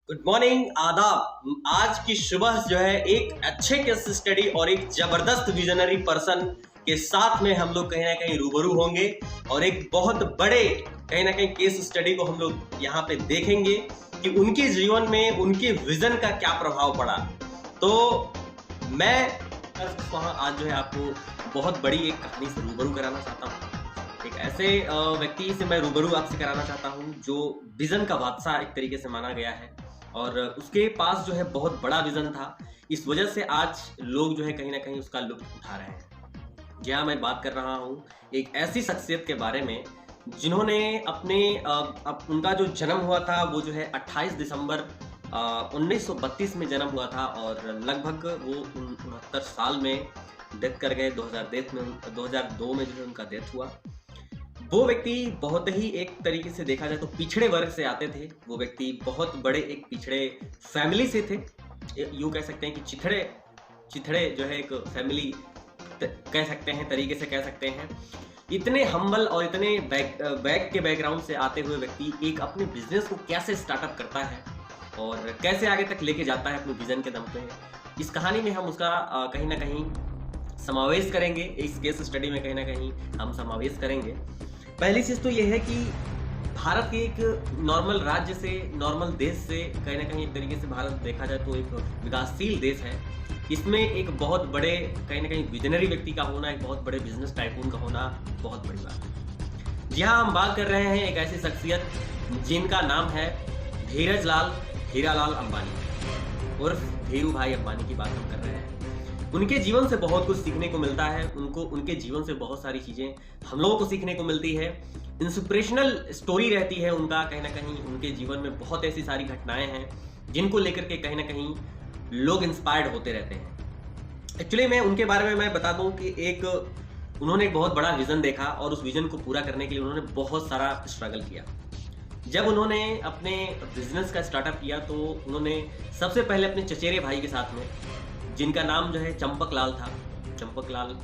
Good morning, आदाब। आज की सुबह जो है एक अच्छे केस स्टडी और एक जबरदस्त विजनरी पर्सन के साथ में हम लोग कहीं ना कहीं रूबरू होंगे और एक बहुत बड़े कहीं ना कहीं केस स्टडी को हम लोग यहाँ पे देखेंगे कि उनके जीवन में उनके विजन का क्या प्रभाव पड़ा। तो मैं वहाँ आज जो है आपको बहुत बड़ी एक कहानी से रूबरू कराना चाहता हूँ। एक ऐसे व्यक्ति से मैं रूबरू आपसे कराना चाहता हूँ जो विजन का बादशाह एक तरीके से माना गया है और उसके पास जो है बहुत बड़ा विजन था। इस वजह से आज लोग जो है कहीं ना कहीं उसका लुत्फ उठा रहे हैं। जी हाँ, मैं बात कर रहा हूँ एक ऐसी शख्सियत के बारे में जिन्होंने अपने उनका जो जन्म हुआ था वो जो है 28 दिसंबर 1932 में जन्म हुआ था और लगभग वो 69 साल में डेथ कर गए। 2002 में जो है उनका डेथ हुआ। वो व्यक्ति बहुत ही एक तरीके से देखा जाए तो पिछड़े वर्ग से आते थे। वो व्यक्ति बहुत बड़े एक पिछड़े फैमिली से थे। यूँ कह सकते हैं कि चिथड़े जो है एक फैमिली कह सकते हैं, तरीके से कह सकते हैं। इतने हम्बल और इतने बैक के बैकग्राउंड से आते हुए व्यक्ति एक अपने बिजनेस को कैसे स्टार्टअप करता है और कैसे आगे तक लेके जाता है अपने विजन के दम पे, इस कहानी में हम उसका कहीं ना कहीं समावेश करेंगे। इस केस स्टडी में कहीं ना कहीं हम समावेश करेंगे। पहली चीज़ तो यह है कि भारत के एक नॉर्मल राज्य से, नॉर्मल देश से कहीं ना कहीं एक तरीके से भारत देखा जाए तो एक विकासशील देश है। इसमें एक बहुत बड़े कहीं ना कहीं विजनरी व्यक्ति का होना, एक बहुत बड़े बिजनेस टाइकून का होना बहुत बड़ी बात है। जी हाँ, हम बात कर रहे हैं एक ऐसी शख्सियत जिनका नाम है धीरज लाल हीरालाल अंबानी उर्फ धीरू भाई अंबानी की बात हम कर रहे हैं। उनके जीवन से बहुत कुछ सीखने को मिलता है। उनके जीवन से बहुत सारी चीज़ें हम लोगों को सीखने को मिलती है। इंस्पिरेशनल स्टोरी रहती है उनका। कहीं ना कहीं उनके जीवन में बहुत ऐसी सारी घटनाएं हैं जिनको लेकर के कहीं ना कहीं लोग इंस्पायर्ड होते रहते हैं। एक्चुअली मैं उनके बारे में मैं बता दूं कि उन्होंने एक बहुत बड़ा विज़न देखा और उस विज़न को पूरा करने के लिए उन्होंने बहुत सारा स्ट्रगल किया। जब उन्होंने अपने बिजनेस का स्टार्टअप किया तो उन्होंने सबसे पहले अपने चचेरे भाई के साथ में, जिनका नाम जो है चंपक लाल था, चंपक लाल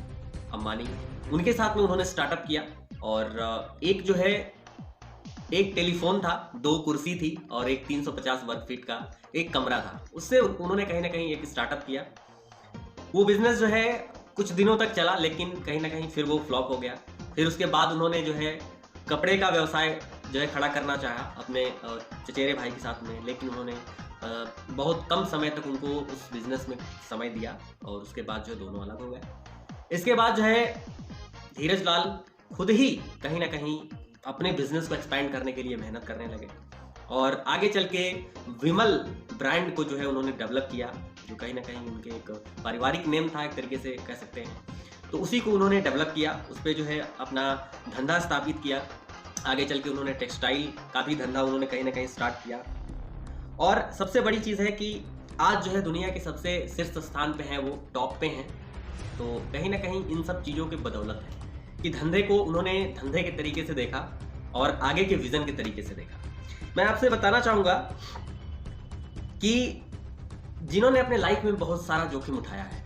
अंबानी, उनके साथ में उन्होंने स्टार्टअप किया। और एक टेलीफोन था, 2 कुर्सी थी और एक 350 वर्ग फीट का एक कमरा था। उससे उन्होंने कहीं ना कहीं एक स्टार्टअप किया। वो बिजनेस जो है कुछ दिनों तक चला, लेकिन कहीं ना कहीं फिर वो फ्लॉप हो गया। फिर उसके बाद उन्होंने जो है कपड़े का व्यवसाय जो है खड़ा करना चाहा अपने चचेरे भाई के साथ में, लेकिन उन्होंने बहुत कम समय तक उनको उस बिजनेस में समय दिया और उसके बाद जो है दोनों अलग हो गए। इसके बाद जो है धीरज लाल खुद ही कहीं ना कहीं अपने बिजनेस को एक्सपैंड करने के लिए मेहनत करने लगे और आगे चल के विमल ब्रांड को जो है उन्होंने डेवलप किया, जो कहीं ना कहीं उनके एक पारिवारिक नेम था, एक तरीके से कह सकते हैं। तो उसी को उन्होंने डेवलप किया, उस पर जो है अपना धंधा स्थापित किया। आगे चल के उन्होंने टेक्सटाइल का भी धंधा उन्होंने कहीं ना कहीं स्टार्ट किया। और सबसे बड़ी चीज़ है कि आज जो है दुनिया के सबसे शीर्ष स्थान पे हैं, वो टॉप पे हैं। तो कहीं ना कहीं इन सब चीज़ों के बदौलत है कि धंधे को उन्होंने धंधे के तरीके से देखा और आगे के विज़न के तरीके से देखा। मैं आपसे बताना चाहूँगा कि जिन्होंने अपने लाइफ में बहुत सारा जोखिम उठाया है,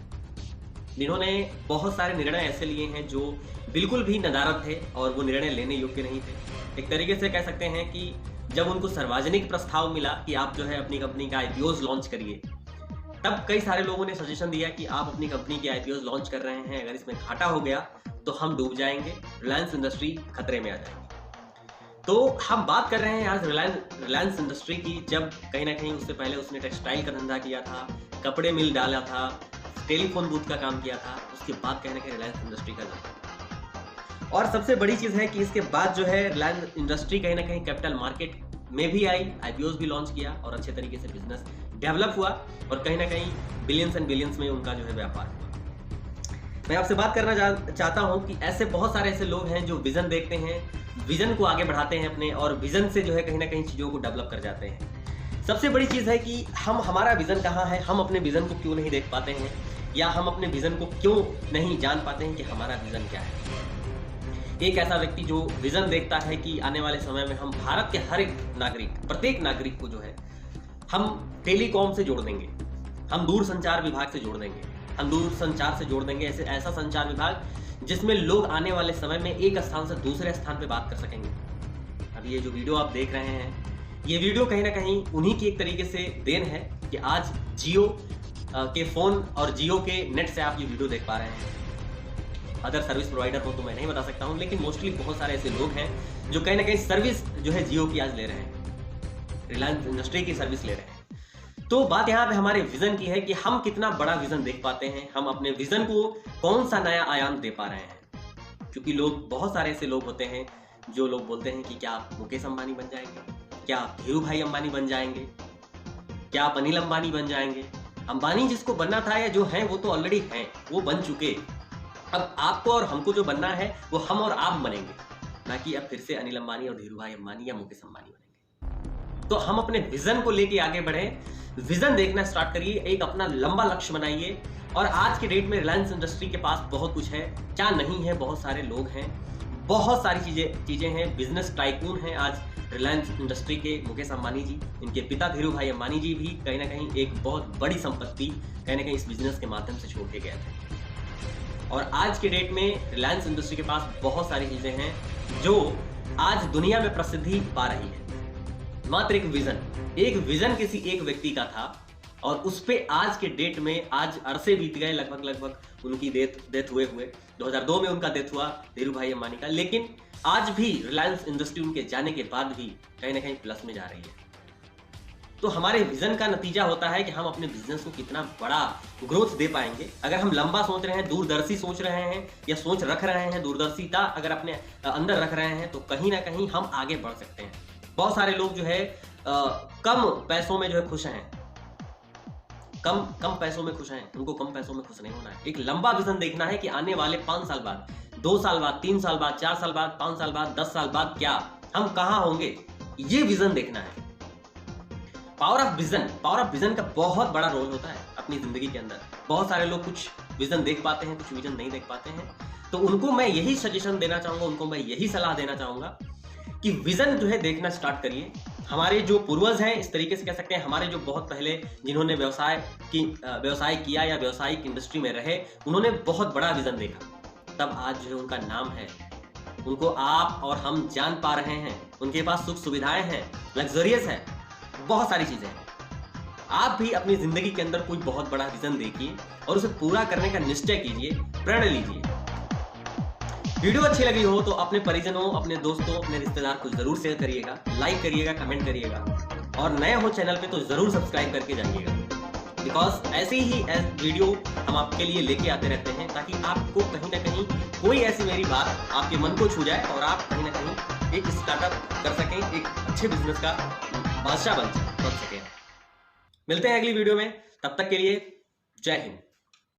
जिन्होंने बहुत सारे निर्णय ऐसे लिए हैं जो बिल्कुल भी नदारद थे और वो निर्णय लेने योग्य नहीं थे। एक तरीके से कह सकते हैं कि जब उनको सार्वजनिक प्रस्ताव मिला कि आप जो है अपनी कंपनी का आईपीओज लॉन्च करिए, तब कई सारे लोगों ने सजेशन दिया कि आप अपनी कंपनी के आईपीओज लॉन्च कर रहे हैं, अगर इसमें घाटा हो गया तो हम डूब जाएंगे, रिलायंस इंडस्ट्री खतरे में आ जाएगी। तो हम बात कर रहे हैं आज रिलायंस इंडस्ट्री की, जब कहीं ना कहीं उससे पहले उसने टेक्सटाइल का धंधा किया था, कपड़े मिल डाला था, टेलीफोन बूथ का काम किया था, उसके बाद कहीं ना कहीं रिलायंस इंडस्ट्री का धंधा। और सबसे बड़ी चीज़ है कि इसके बाद जो है रिलायंस इंडस्ट्री कहीं ना कहीं कैपिटल मार्केट में भी आई, आईपीओज भी लॉन्च किया और अच्छे तरीके से बिजनेस डेवलप हुआ और कहीं ना कहीं बिलियंस एंड बिलियंस में उनका जो है व्यापार हुआ। मैं आपसे बात करना चाहता हूं कि ऐसे बहुत सारे ऐसे लोग हैं जो विजन देखते हैं, विजन को आगे बढ़ाते हैं अपने, और विजन से जो है कहीं ना कहीं चीज़ों को डेवलप कर जाते हैं। सबसे बड़ी चीज़ है कि हमारा विजन कहाँ है, हम अपने विजन को क्यों नहीं देख पाते हैं, या हम अपने विजन को क्यों नहीं जान पाते हैं कि हमारा विजन क्या है। एक ऐसा व्यक्ति जो विजन देखता है कि आने वाले समय में हम भारत के हर एक नागरिक, प्रत्येक नागरिक को जो है हम टेलीकॉम से जोड़ देंगे, हम दूरसंचार विभाग से जोड़ देंगे, हम दूरसंचार से जोड़ देंगे ऐसा संचार विभाग जिसमें लोग आने वाले समय में एक स्थान से दूसरे स्थान पे बात कर सकेंगे। अभी ये जो वीडियो आप देख रहे हैं, ये वीडियो कहीं ना कहीं उन्हीं की एक तरीके से देन है कि आज जियो के फ़ोन और जियो के नेट से आप ये वीडियो देख पा रहे हैं। अदर सर्विस प्रोवाइडर हो तो मैं नहीं बता सकता हूँ, लेकिन मोस्टली बहुत सारे ऐसे लोग हैं जो कहीं ना कहीं सर्विस जो है जियो की आज ले रहे हैं, रिलायंस इंडस्ट्री की सर्विस ले रहे हैं। तो बात यहाँ पे हमारे विजन की है कि हम कितना बड़ा विजन देख पाते हैं, हम अपने विजन को कौन सा नया आयाम दे पा रहे हैं। क्योंकि लोग, बहुत सारे ऐसे लोग होते हैं जो लोग बोलते हैं कि क्या आप मुकेश अंबानी बन जाएंगे, क्या आप धीरू भाई अंबानी बन जाएंगे, क्या आप अनिल अंबानी बन जाएंगे। अंबानी जिसको बनना था या जो है वो तो ऑलरेडी हैं, वो बन चुके। अब आपको और हमको जो बनना है वो हम और आप बनेंगे, ना कि अब फिर से अनिल अंबानी और धीरू भाई अंबानी या मुकेश अंबानी बनेंगे। तो हम अपने विजन को लेके आगे बढ़े, विजन देखना स्टार्ट करिए, एक अपना लंबा लक्ष्य बनाइए। और आज के डेट में रिलायंस इंडस्ट्री के पास बहुत कुछ है, क्या नहीं है, बहुत सारे लोग हैं, बहुत सारी चीजें हैं। बिजनेस टाइकून हैं आज रिलायंस इंडस्ट्री के मुकेश अंबानी जी। इनके पिता धीरू भाई अंबानी जी भी कहीं ना कहीं एक बहुत बड़ी संपत्ति कहीं ना कहीं इस बिजनेस के माध्यम से छोड़ के गए थे। और आज के डेट में रिलायंस इंडस्ट्री के पास बहुत सारी चीजें हैं जो आज दुनिया में प्रसिद्धि पा रही है। मात्र एक विजन किसी एक व्यक्ति का था और उस पे आज के डेट में आज अरसे बीत गए, लगभग उनकी डेथ हुए 2002 में उनका डेथ हुआ धीरू भाई अंबानी का। लेकिन आज भी रिलायंस इंडस्ट्री उनके जाने के बाद भी कहीं ना कहीं प्लस में जा रही है। तो हमारे विजन का नतीजा होता है कि हम अपने बिजनेस को कितना बड़ा ग्रोथ दे पाएंगे। अगर हम लंबा सोच रहे हैं, दूरदर्शी सोच रहे हैं या सोच रख रहे हैं, दूरदर्शिता अगर अपने अंदर रख रहे हैं तो कहीं ना कहीं हम आगे बढ़ सकते हैं। बहुत सारे लोग जो है कम पैसों में जो है खुश हैं, कम पैसों में खुश हैं, उनको कम पैसों में खुश नहीं होना है। एक लंबा विजन देखना है कि आने वाले 5 साल बाद, 2 साल बाद, 3 साल बाद, 4 साल बाद, 5 साल बाद, 10 साल बाद क्या हम कहां होंगे, ये विजन देखना है। पावर ऑफ विजन का बहुत बड़ा रोल होता है अपनी जिंदगी के अंदर। बहुत सारे लोग कुछ विजन देख पाते हैं, कुछ विजन नहीं देख पाते हैं। तो उनको मैं यही सजेशन देना चाहूंगा, उनको मैं यही सलाह देना चाहूंगा कि विजन जो है देखना स्टार्ट करिए। हमारे जो पूर्वज हैं, इस तरीके से कह सकते हैं, हमारे जो बहुत पहले जिन्होंने व्यवसाय किया या व्यावसायिक इंडस्ट्री में रहे, उन्होंने बहुत बड़ा विजन देखा, तब आज जो है उनका नाम है, उनको आप और हम जान पा रहे हैं। उनके पास सुख सुविधाएं हैं, लग्जरियस है, बहुत सारी चीजें हैं। आप भी अपनी जिंदगी के अंदर कोई बहुत बड़ा विजन देखिए और उसे पूरा करने का निश्चय कीजिए, प्रण लीजिए। वीडियो अच्छी लगी हो तो अपने परिजनों, अपने दोस्तों, अपने रिश्तेदार को जरूर शेयर करिएगा, लाइक करिएगा, कमेंट करिएगा और नए हो चैनल पे तो जरूर सब्सक्राइब करके जाइएगा। बिकॉज ऐसे ही वीडियो हम आपके लिए लेके आते रहते हैं ताकि आपको कहीं ना कहीं कोई ऐसी मेरी बात आपके मन को छू जाए और आप कहीं ना कहीं एक स्टार्टअप कर सकें, एक अच्छे बिजनेस का बादशाह बन सकें। मिलते हैं अगली वीडियो में, तब तक के लिए जय हिंद।